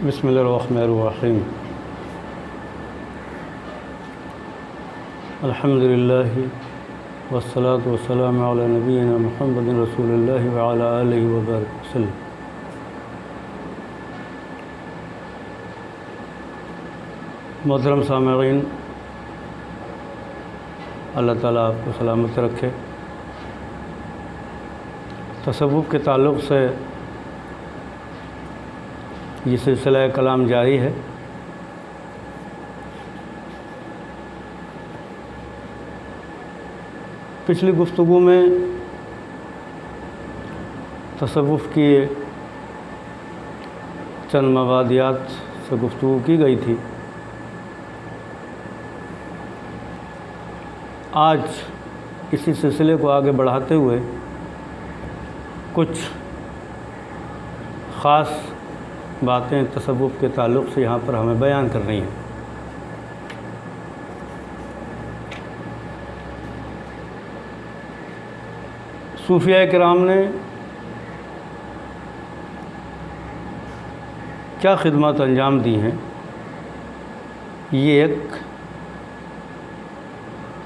بسم اللہ الرحمن الرحیم الحمد للہ والصلاة والسلام علی نبینا محمد رسول اللہ وعلی آلہ وبارک وسلم۔ محترم سامعین، اللہ تعالیٰ آپ کو سلامت رکھے۔ تصوف کے تعلق سے یہ سلسلہ کلام جاری ہے۔ پچھلی گفتگو میں تصوف کی چند مبادیات سے گفتگو کی گئی تھی۔ آج اسی سلسلے کو آگے بڑھاتے ہوئے کچھ خاص باتیں تصوف کے تعلق سے یہاں پر ہمیں بیان کرنی ہیں۔ صوفیاء کرام نے کیا خدمات انجام دی ہیں، یہ ایک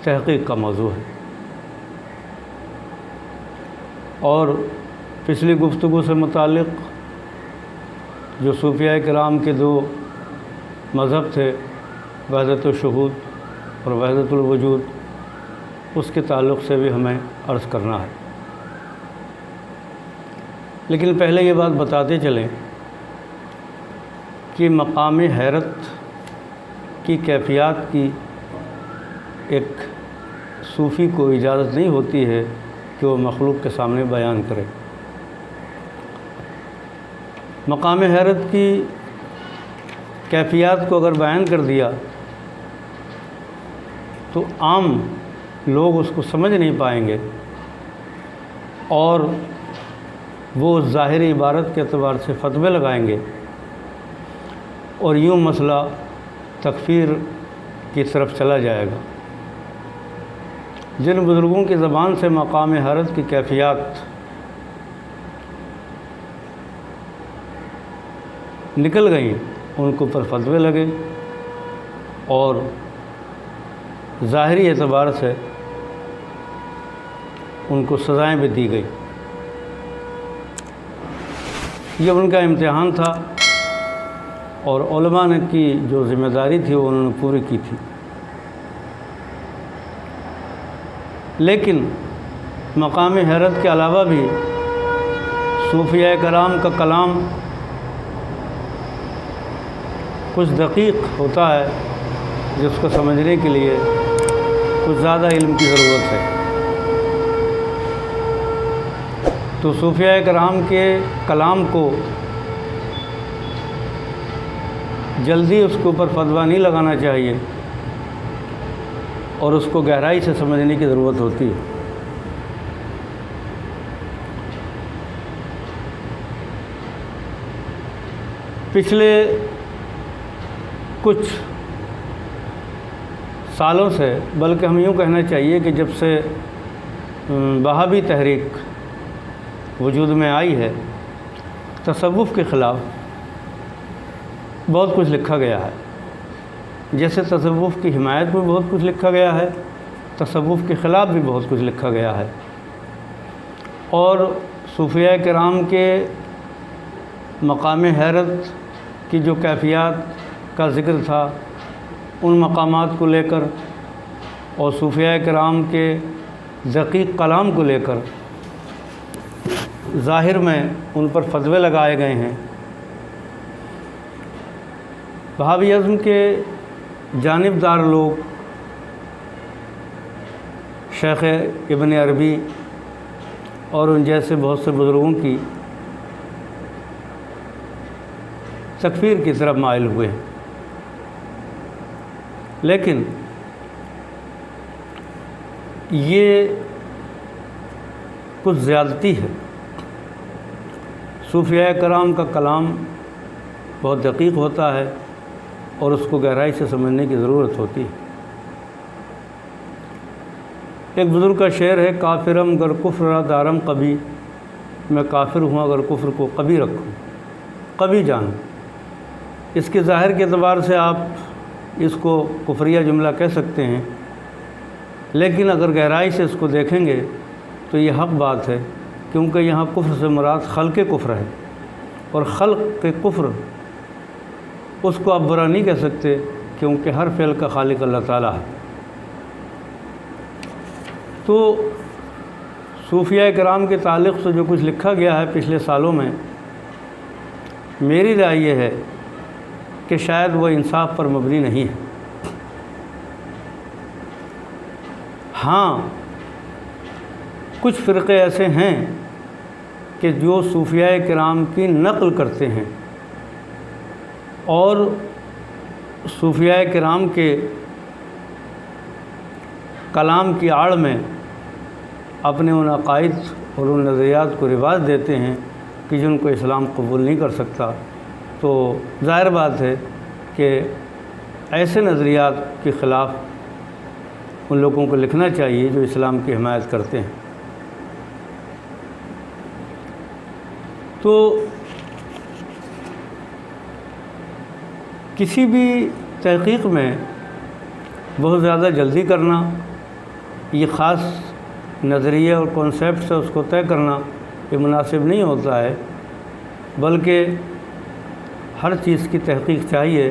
تحقیق کا موضوع ہے۔ اور پچھلی گفتگو سے متعلق جو صوفیاء کرام کے دو مذہب تھے، وحدت الشہود اور وحدت الوجود، اس کے تعلق سے بھی ہمیں عرض کرنا ہے۔ لیکن پہلے یہ بات بتاتے چلیں کہ مقام حیرت کی کیفیات کی ایک صوفی کو اجازت نہیں ہوتی ہے کہ وہ مخلوق کے سامنے بیان کرے۔ مقام حیرت کی کیفیات کو اگر بیان کر دیا تو عام لوگ اس کو سمجھ نہیں پائیں گے، اور وہ ظاہری عبارت کے اعتبار سے فتوے لگائیں گے، اور یوں مسئلہ تکفیر کی طرف چلا جائے گا۔ جن بزرگوں کی زبان سے مقام حیرت کی کیفیات نکل گئیں، ان کے اوپر فتوے لگے اور ظاہری اعتبار سے ان کو سزائیں بھی دی گئی۔ یہ ان کا امتحان تھا، اور علماء نے کی جو ذمہ داری تھی وہ انہوں نے پوری کی تھی۔ لیکن مقام حیرت کے علاوہ بھی صوفیاء کرام کا کلام کچھ دقیق ہوتا ہے، جس کو سمجھنے کے لیے کچھ زیادہ علم کی ضرورت ہے۔ تو صوفیاء کرام کے کلام کو جلدی اس کے اوپر فتویٰ نہیں لگانا چاہیے، اور اس کو گہرائی سے سمجھنے کی ضرورت ہوتی ہے۔ پچھلے کچھ سالوں سے، بلکہ ہم یوں کہنا چاہیے کہ جب سے وہابی تحریک وجود میں آئی ہے، تصوف کے خلاف بہت کچھ لکھا گیا ہے۔ جیسے تصوف کی حمایت میں بہت کچھ لکھا گیا ہے، تصوف کے خلاف بھی بہت کچھ لکھا گیا ہے، اور صوفیاء کرام کے مقام حیرت کی جو کیفیات کا ذکر تھا، ان مقامات کو لے کر اور صوفیاء کرام کے دقیق کلام کو لے کر ظاہر میں ان پر فتوے لگائے گئے ہیں۔ وہابی ازم کے جانبدار لوگ شیخ ابن عربی اور ان جیسے بہت سے بزرگوں کی تکفیر کی طرف مائل ہوئے ہیں، لیکن یہ کچھ زیادتی ہے۔ صوفیاء کرام کا کلام بہت دقیق ہوتا ہے، اور اس کو گہرائی سے سمجھنے کی ضرورت ہوتی ہے۔ ایک بزرگ کا شعر ہے، کافرم گر کفر را دارم قبی، میں کافر ہوں اگر کفر کو قبی رکھوں، قبی جانوں۔ اس کے ظاہر کے اعتبار سے آپ اس کو کفریہ جملہ کہہ سکتے ہیں، لیکن اگر گہرائی سے اس کو دیکھیں گے تو یہ حق بات ہے، کیونکہ یہاں کفر سے مراد خلق کفر ہے، اور خلق کے کفر اس کو آپ برا نہیں کہہ سکتے، کیونکہ ہر فعل کا خالق اللہ تعالیٰ ہے۔ تو صوفیہ کرام کے تعلق سے جو کچھ لکھا گیا ہے پچھلے سالوں میں، میری رائے یہ ہے کہ شاید وہ انصاف پر مبنی نہیں ہے۔ ہاں، کچھ فرقے ایسے ہیں کہ جو صوفیہ کرام کی نقل کرتے ہیں اور صوفیہ کرام کے کلام کی آڑ میں اپنے ان عقائد اور ان نظریات کو رواج دیتے ہیں کہ جن کو اسلام قبول نہیں کر سکتا۔ تو ظاہر بات ہے کہ ایسے نظریات کے خلاف ان لوگوں کو لکھنا چاہیے جو اسلام کی حمایت کرتے ہیں۔ تو کسی بھی تحقیق میں بہت زیادہ جلدی کرنا، یہ خاص نظریہ اور کانسیپٹ سے اس کو طے کرنا یہ مناسب نہیں ہوتا ہے، بلکہ ہر چیز کی تحقیق چاہیے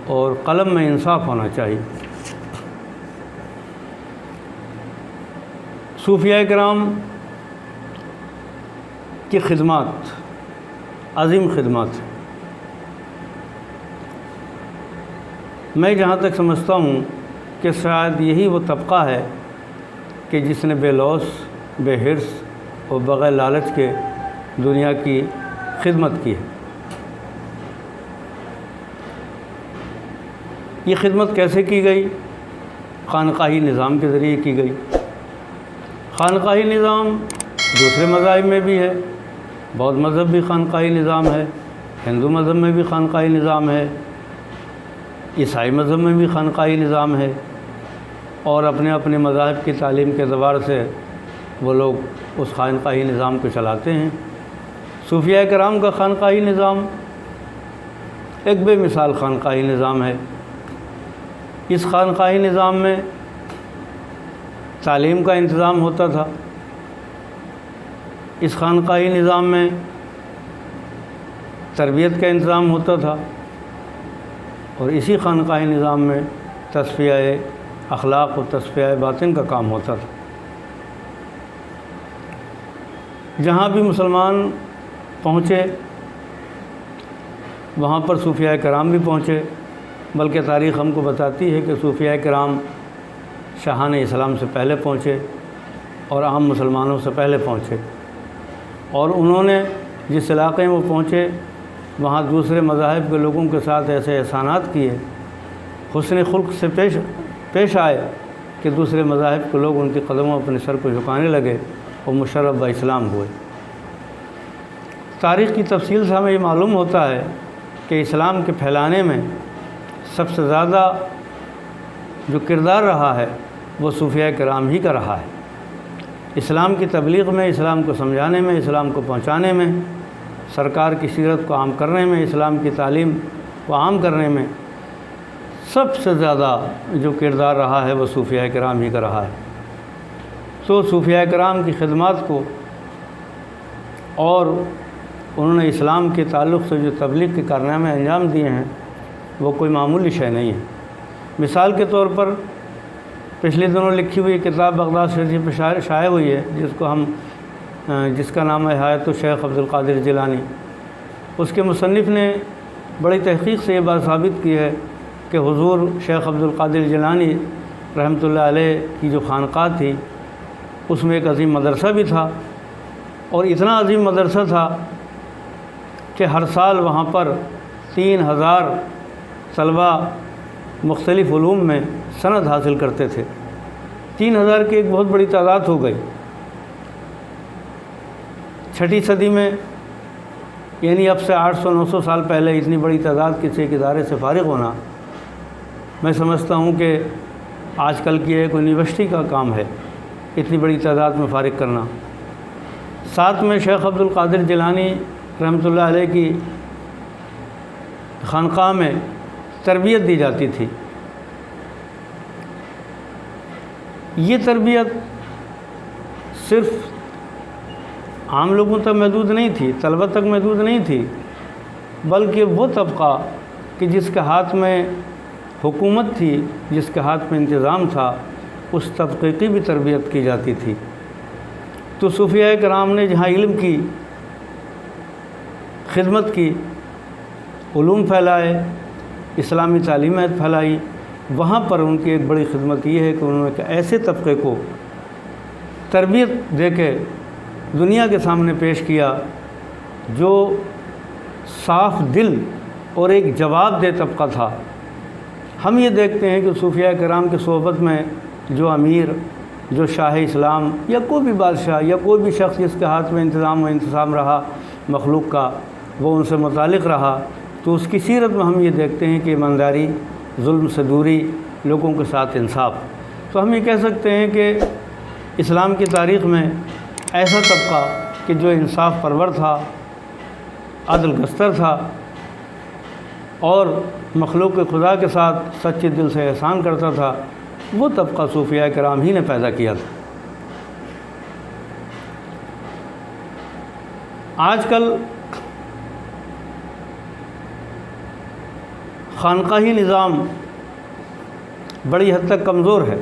اور قلم میں انصاف ہونا چاہیے۔ صوفیہ کرام کی خدمات عظیم خدمات ہیں۔ میں جہاں تک سمجھتا ہوں کہ شاید یہی وہ طبقہ ہے کہ جس نے بے لوث، بے حرص اور بغیر لالچ کے دنیا کی خدمت کی ہے۔ یہ خدمت کیسے کی گئی؟ خانقاہی نظام کے ذریعے کی گئی۔ خانقاہی نظام دوسرے مذاہب میں بھی ہے، بودھ مذہب بھی خانقاہی نظام ہے، ہندو مذہب میں بھی خانقاہی نظام ہے، عیسائی مذہب میں بھی خانقاہی نظام ہے، اور اپنے اپنے مذاہب کی تعلیم کے اعتبار سے وہ لوگ اس خانقاہی نظام کو چلاتے ہیں۔ صوفیہ کرام کا خانقاہی نظام ایک بے مثال خانقاہی نظام ہے۔ اس خانقاہی نظام میں تعلیم کا انتظام ہوتا تھا، اس خانقاہی نظام میں تربیت کا انتظام ہوتا تھا، اور اسی خانقاہی نظام میں تصفیہ اخلاق و تصفیہ باطن کا کام ہوتا تھا۔ جہاں بھی مسلمان پہنچے وہاں پر صوفیہ کرام بھی پہنچے، بلکہ تاریخ ہم کو بتاتی ہے کہ صوفیہ کرام شاہان اسلام سے پہلے پہنچے اور عام مسلمانوں سے پہلے پہنچے، اور انہوں نے جس علاقے میں وہ پہنچے وہاں دوسرے مذاہب کے لوگوں کے ساتھ ایسے احسانات کیے، حسن خلق سے پیش آئے کہ دوسرے مذاہب کے لوگ ان کے قدموں اپنے سر کو جھکانے لگے اور مشرف با اسلام ہوئے۔ تاریخ کی تفصیل سے ہمیں یہ معلوم ہوتا ہے کہ اسلام کے پھیلانے میں سب سے زیادہ جو کردار رہا ہے وہ صوفیہ کرام ہی کا رہا ہے۔ اسلام کی تبلیغ میں، اسلام کو سمجھانے میں، اسلام کو پہنچانے میں، سرکار کی سیرت کو عام کرنے میں، اسلام کی تعلیم کو عام کرنے میں سب سے زیادہ جو کردار رہا ہے وہ صوفیہ کرام ہی کا رہا ہے۔ تو صوفیہ کرام کی خدمات کو اور انہوں نے اسلام کے تعلق سے جو تبلیغ کے کارنامے انجام دیے ہیں وہ کوئی معمولی شے نہیں ہے۔ مثال کے طور پر پچھلے دنوں لکھی ہوئی کتاب بغداد شریف میں شائع ہوئی ہے، جس کا نام ہے حیات الشیخ عبد القادر جیلانی۔ اس کے مصنف نے بڑی تحقیق سے یہ بات ثابت کی ہے کہ حضور شیخ عبد القادر جیلانی رحمۃ اللہ علیہ کی جو خانقاہ تھی اس میں ایک عظیم مدرسہ بھی تھا، اور اتنا عظیم مدرسہ تھا کہ ہر سال وہاں پر 3000 طلبہ مختلف علوم میں سند حاصل کرتے تھے۔ 3000 کی ایک بہت بڑی تعداد ہو گئی۔ 6ویں صدی میں، یعنی اب سے 800-900 سال پہلے اتنی بڑی تعداد کسی ایک ادارے سے فارغ ہونا، میں سمجھتا ہوں کہ آج کل کی ایک یونیورسٹی کا کام ہے اتنی بڑی تعداد میں فارغ کرنا۔ ساتھ میں شیخ عبد القادر جیلانی رحمۃ اللہ علیہ کی خانقاہ میں تربیت دی جاتی تھی۔ یہ تربیت صرف عام لوگوں تک محدود نہیں تھی، طلبہ تک محدود نہیں تھی، بلکہ وہ طبقہ کہ جس کے ہاتھ میں حکومت تھی، جس کے ہاتھ میں انتظام تھا، اس طبقے کی بھی تربیت کی جاتی تھی۔ تو صوفیاء کرام نے جہاں علم کی خدمت کی، علوم پھیلائے، اسلامی تعلیمات پھیلائی، وہاں پر ان کی ایک بڑی خدمت یہ ہے کہ انہوں نے ایک ایسے طبقے کو تربیت دے کے دنیا کے سامنے پیش کیا جو صاف دل اور ایک جواب دہ طبقہ تھا۔ ہم یہ دیکھتے ہیں کہ صوفیاء کرام کی صحبت میں جو امیر، جو شاہ اسلام یا کوئی بھی بادشاہ یا کوئی بھی شخص جس کے ہاتھ میں انتظام و انتظام رہا مخلوق کا، وہ ان سے متعلق رہا، تو اس کی سیرت میں ہم یہ دیکھتے ہیں کہ ایمانداری، ظلم سے دوری، لوگوں کے ساتھ انصاف۔ تو ہم یہ کہہ سکتے ہیں کہ اسلام کی تاریخ میں ایسا طبقہ کہ جو انصاف پرور تھا، عدل گستر تھا اور مخلوق خدا کے ساتھ سچے دل سے احسان کرتا تھا، وہ طبقہ صوفیاء کرام ہی نے پیدا کیا تھا۔ آج کل خانقاہی نظام بڑی حد تک کمزور ہے۔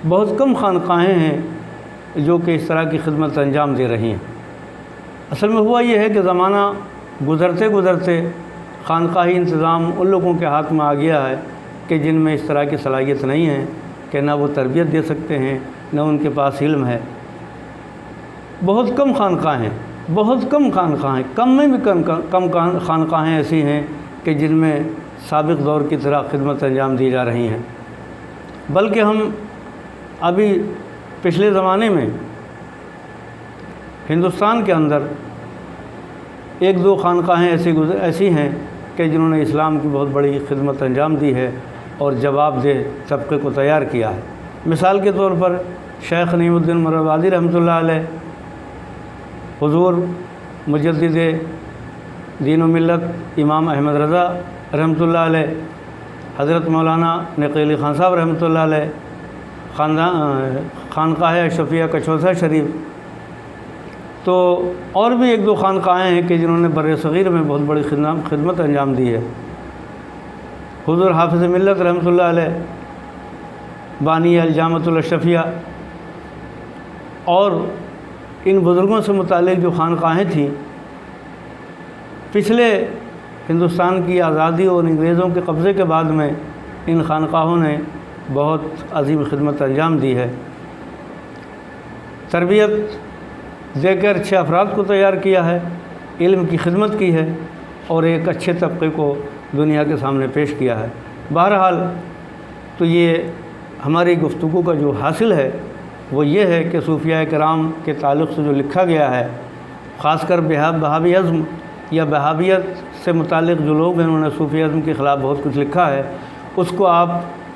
بہت کم خانقاہیں ہیں جو کہ اس طرح کی خدمت انجام دے رہی ہیں۔ اصل میں ہوا یہ ہے کہ زمانہ گزرتے گزرتے خانقاہی انتظام ان لوگوں کے ہاتھ میں آ گیا ہے کہ جن میں اس طرح کی صلاحیت نہیں ہے کہ نہ وہ تربیت دے سکتے ہیں، نہ ان کے پاس علم ہے۔ بہت کم خانقاہیں، بہت کم خانقاہیں، کم میں بھی کم خانقاہیں ایسی ہیں کہ جن میں سابق دور کی طرح خدمت انجام دی جا رہی ہیں۔ بلکہ ہم ابھی پچھلے زمانے میں ہندوستان کے اندر ایک دو خانقاہیں ایسی ہیں کہ جنہوں نے اسلام کی بہت بڑی خدمت انجام دی ہے اور جواب دہ طبقے کو تیار کیا ہے۔ مثال کے طور پر شیخ نعیم الدین مراد آبادی رحمۃ اللہ علیہ، حضور مجدد دین و ملت امام احمد رضا رحمۃ اللہ علیہ، حضرت مولانا نقی علی خان صاحب رحمۃ اللہ علیہ، خانقاہ اشرفیہ کچوسہ شریف، تو اور بھی ایک دو خانقاہیں ہیں کہ جنہوں نے بر صغیر میں بہت بڑی خدمت انجام دی ہے۔ حضور حافظ ملت رحمۃ اللہ علیہ، بانی الجامعۃ الاشرفیہ، اور ان بزرگوں سے متعلق جو خانقاہیں تھیں، پچھلے ہندوستان کی آزادی اور انگریزوں کے قبضے کے بعد میں ان خانقاہوں نے بہت عظیم خدمت انجام دی ہے، تربیت دے کر اچھے افراد کو تیار کیا ہے، علم کی خدمت کی ہے اور ایک اچھے طبقے کو دنیا کے سامنے پیش کیا ہے۔ بہرحال تو یہ ہماری گفتگو کا جو حاصل ہے وہ یہ ہے کہ صوفیاء کرام کے تعلق سے جو لکھا گیا ہے، خاص کر بہاوی ازم یا بہاویت سے متعلق جو لوگ ہیں انہوں نے صوفی ازم کے خلاف بہت کچھ لکھا ہے، اس کو آپ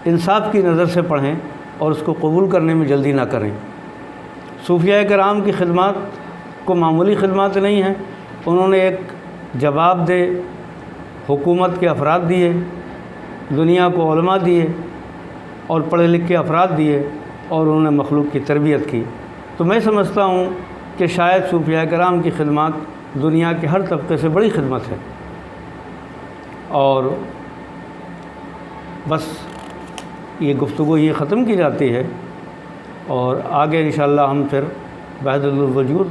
انصاف کی نظر سے پڑھیں اور اس کو قبول کرنے میں جلدی نہ کریں۔ صوفیاء کرام کی خدمات کو معمولی خدمات نہیں ہیں، انہوں نے ایک جواب دہ حکومت کے افراد دیے، دنیا کو علماء دیے اور پڑھے لکھے افراد دیے، اور انہوں نے مخلوق کی تربیت کی۔ تو میں سمجھتا ہوں کہ شاید صوفیاء کرام کی خدمات دنیا کے ہر طبقے سے بڑی خدمت ہے، اور بس یہ گفتگو یہ ختم کی جاتی ہے، اور آگے انشاءاللہ ہم پھر وحدت الوجود